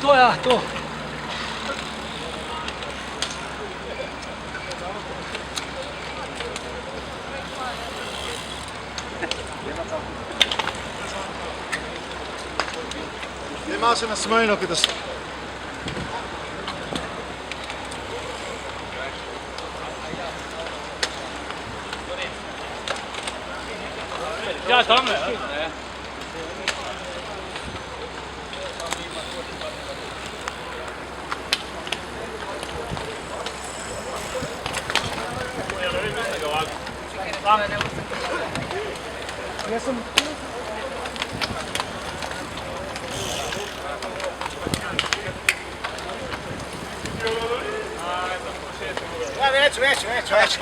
To ja, to. Nema se nasmeji, kada se... Ja, tam je. Ja sam... Već.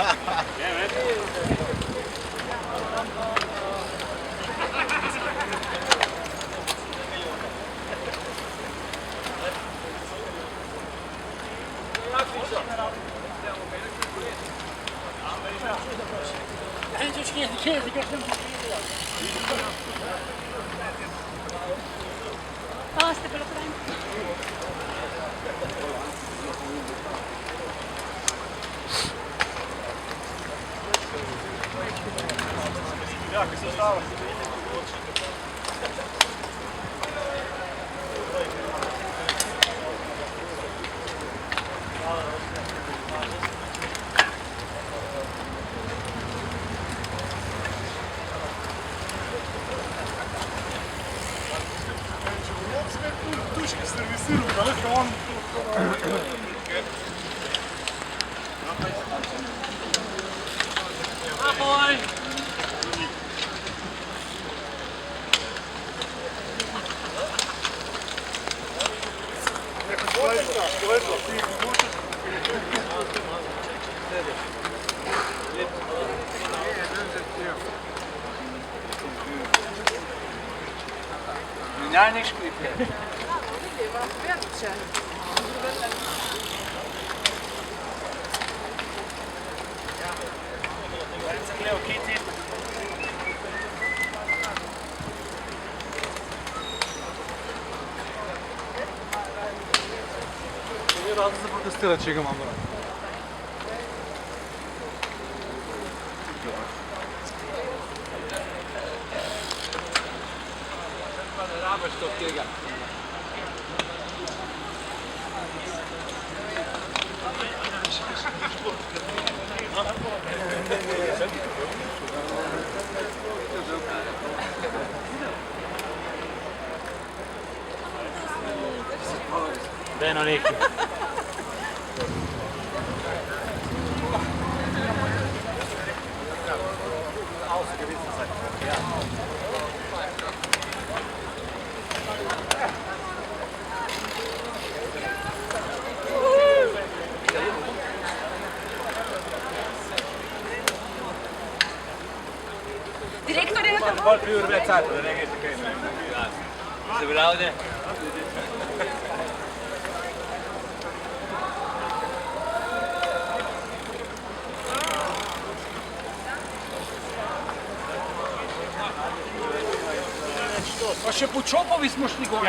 Palaste per lo prendere. Jako se stava. Тушки сервисируют, а это он... Ahoj! Ja, niks goed. Razlog za protestirat će ga mamora. Beno neki. Direktor je to. Voll für mehr Zeit, oder denke ich, okay. Ist er wieder, oder? še po Čopovi smo šli gor.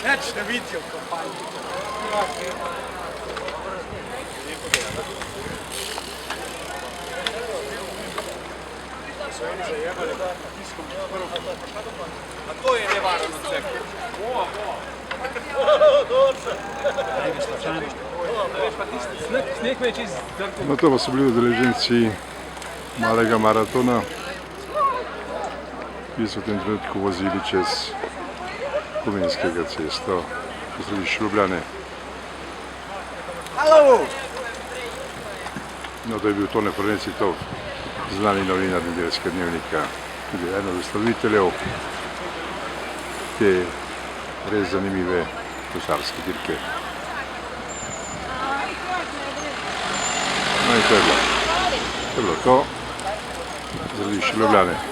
Neč ne vidijo v kampanji. So oni zajebali tiskom prvo. A to je nevaren odsek. Sneg več iz drke. No, to pa so bili udeleženci malega maratona, ki so v tem trenutku vozili čez Komenskega cesto v središču Ljubljane. No, to je bil Tone Fornecitov, znani novinar Nedeljskega dnevnika, tudi eden od ustanoviteljev te res zanimive kolesarske dirke. No in to je bilo to, središče Ljubljane.